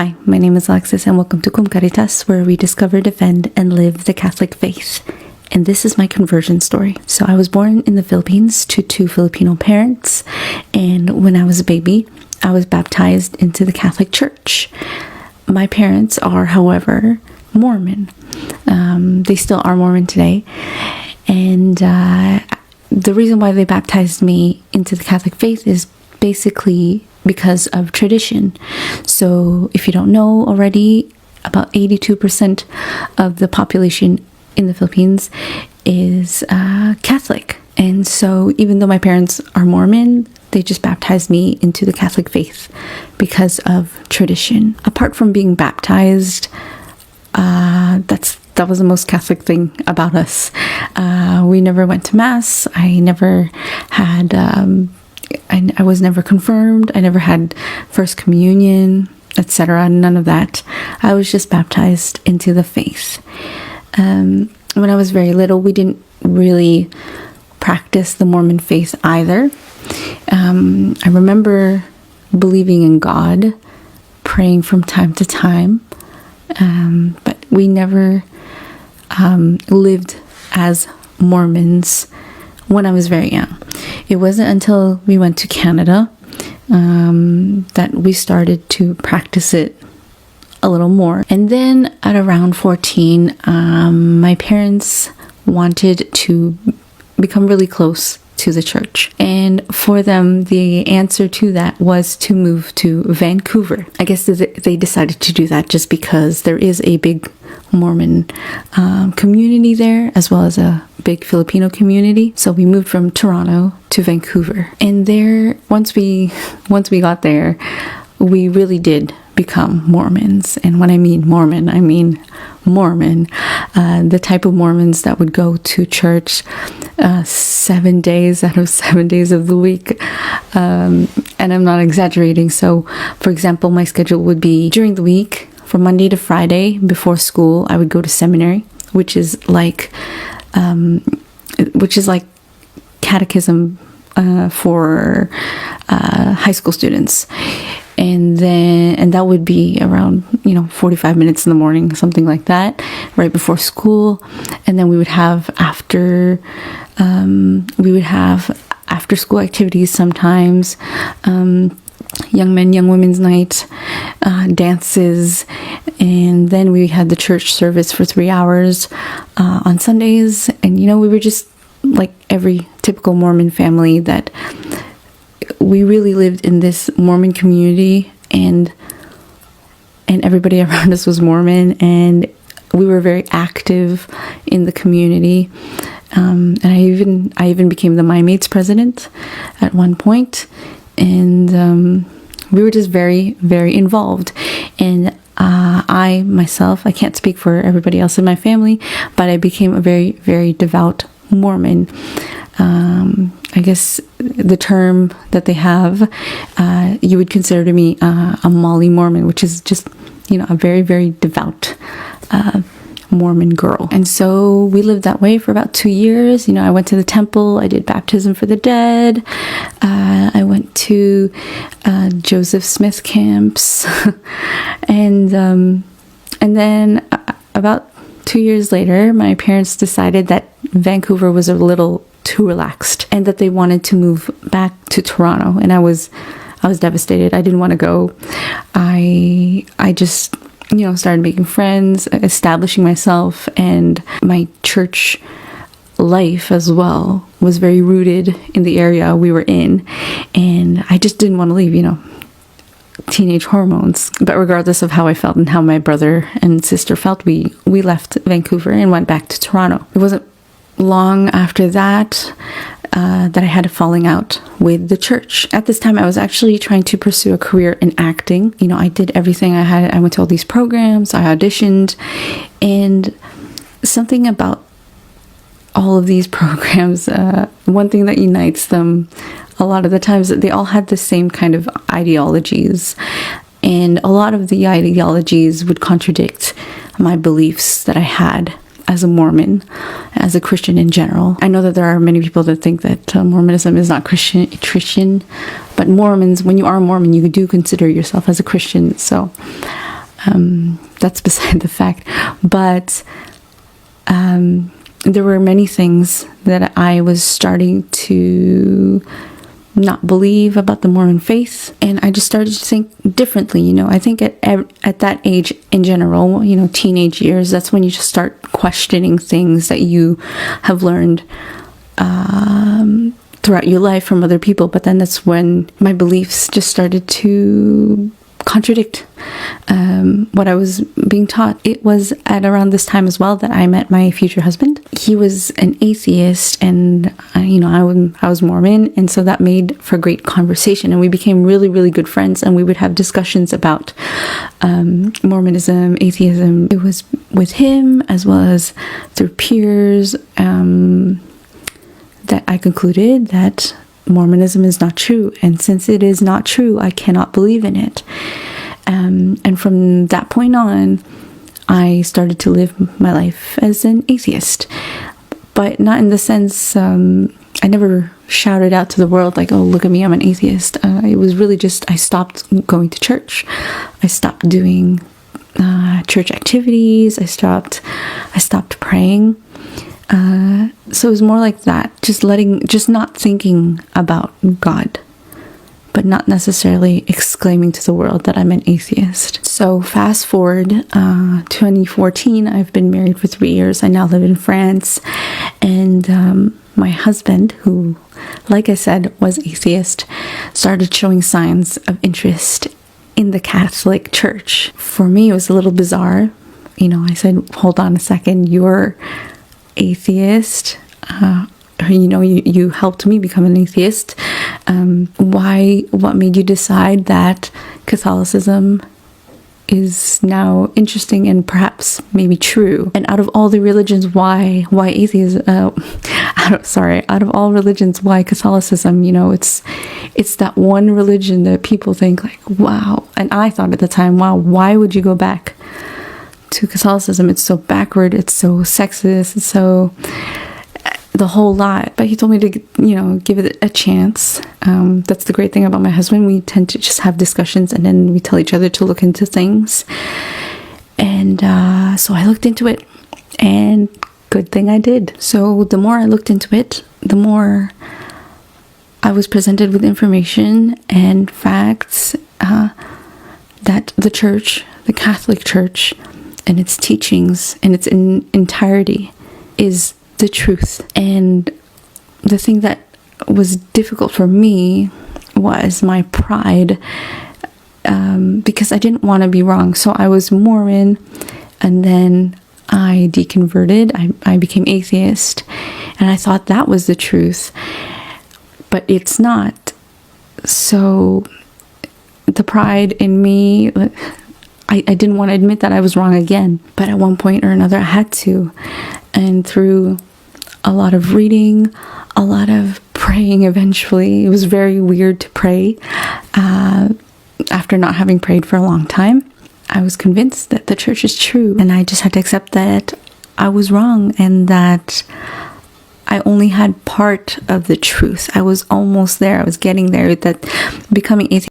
Hi, my name is Alexis and welcome to Cum Caritas, where we discover, defend, and live the Catholic faith. And this is my conversion story. So I was born in the Philippines to two Filipino parents, and when I was a baby, I was baptized into the Catholic Church. My parents are, however, Mormon. They still are Mormon today. And the reason why they baptized me into the Catholic faith is basically because of tradition. So if you don't know already, about 82% of the population in the Philippines is Catholic. And so even though my parents are Mormon, they just baptized me into the Catholic faith because of tradition. Apart from being baptized, that was the most Catholic thing about us. We never went to Mass. I never had, I was never confirmed. I never had First Communion, etc. None of that. I was just baptized into the faith. When I was very little, we didn't really practice the Mormon faith either. I remember believing in God, praying from time to time, but we never lived as Mormons when I was very young. It wasn't until we went to Canada that we started to practice it a little more. And then at around 14, my parents wanted to become really close to the church. And for them, the answer to that was to move to Vancouver. I guess they decided to do that just because there is a big Mormon community there, as well as a big Filipino community. So we moved from Toronto to Vancouver. And there, once we got there, we really did become Mormons. And when I mean Mormon, I mean Mormon. The type of Mormons that would go to church 7 days out of 7 days of the week. And I'm not exaggerating. So, for example, my schedule would be during the week, from Monday to Friday, before school, I would go to seminary, which is like catechism for high school students. And that would be around 45 minutes in the morning, something like that, right before school. And then we would have after school activities sometimes, young men, young women's night, dances, and then we had the church service for 3 hours on Sundays. And we were just like every typical Mormon family, that we really lived in this Mormon community, and everybody around us was Mormon, and we were very active in the community. And I even became the My Mates president at one point, and we were just very, very involved. And I myself, I can't speak for everybody else in my family, but I became a very, very devout Mormon. I guess the term that they have, you would consider me a Molly Mormon, which is just, a very, very devout Mormon girl. And so we lived that way for about 2 years. I went to the temple. I did baptism for the dead. I went to Joseph Smith camps. and then about 2 years later, my parents decided that Vancouver was a little too relaxed and that they wanted to move back to Toronto. And I was devastated. I didn't want to go. I just started making friends, establishing myself, and my church life as well was very rooted in the area we were in, and I just didn't want to leave, teenage hormones. But regardless of how I felt and how my brother and sister felt, we left Vancouver and went back to Toronto. It wasn't long after that that I had a falling out with the church. At this time, I was actually trying to pursue a career in acting. I did everything I had. I went to all these programs, I auditioned, and something about all of these programs, one thing that unites them a lot of the times, that they all had the same kind of ideologies. And a lot of the ideologies would contradict my beliefs that I had as a Mormon, as a Christian in general. I know that there are many people that think that Mormonism is not Christian, but Mormons, when you are Mormon, you do consider yourself as a Christian. So That's beside the fact. But there were many things that I was starting to not believe about the Mormon faith, and I just started to think differently. I think at that age in general, teenage years, that's when you just start questioning things that you have learned throughout your life from other people. But then that's when my beliefs just started to contradict what I was being taught. It was at around this time as well that I met my future husband. He was an atheist, and I was Mormon, and so that made for great conversation, and we became really, really good friends, and we would have discussions about Mormonism, atheism. It was with him as well as through peers that I concluded that Mormonism is not true, and since it is not true, I cannot believe in it. And from that point on, I started to live my life as an atheist, but not in the sense, I never shouted out to the world like, oh, look at me, I'm an atheist. It was really just, I stopped going to church. I stopped doing church activities. I stopped praying. So it was more like that, just not thinking about God, but not necessarily exclaiming to the world that I'm an atheist. So fast forward, 2014, I've been married for 3 years. I now live in France, and my husband, who, like I said, was atheist, started showing signs of interest in the Catholic Church. For me, it was a little bizarre. I said, hold on a second, you're atheist, you helped me become an atheist. What made you decide that Catholicism is now interesting and perhaps maybe true? And out of all the religions, why atheism? Out of all religions, why Catholicism? It's that one religion that people think like, wow. And I thought at the time, wow, why would you go back to Catholicism? It's so backward, it's so sexist, it's so the whole lot. But he told me to give it a chance. That's the great thing about my husband. We tend to just have discussions, and then we tell each other to look into things. And so I looked into it, and good thing I did. So the more I looked into it, the more I was presented with information and facts that the church, the Catholic Church, and its teachings in its entirety is the truth. And the thing that was difficult for me was my pride, because I didn't want to be wrong. So I was Mormon, and then I deconverted. I became atheist, and I thought that was the truth, but it's not. So the pride in me, I didn't want to admit that I was wrong again, but at one point or another I had to. And through a lot of reading, a lot of praying, eventually, it was very weird to pray after not having prayed for a long time, I was convinced that the church is true, and I just had to accept that I was wrong and that I only had part of the truth. I was almost there. I was getting there. That becoming atheist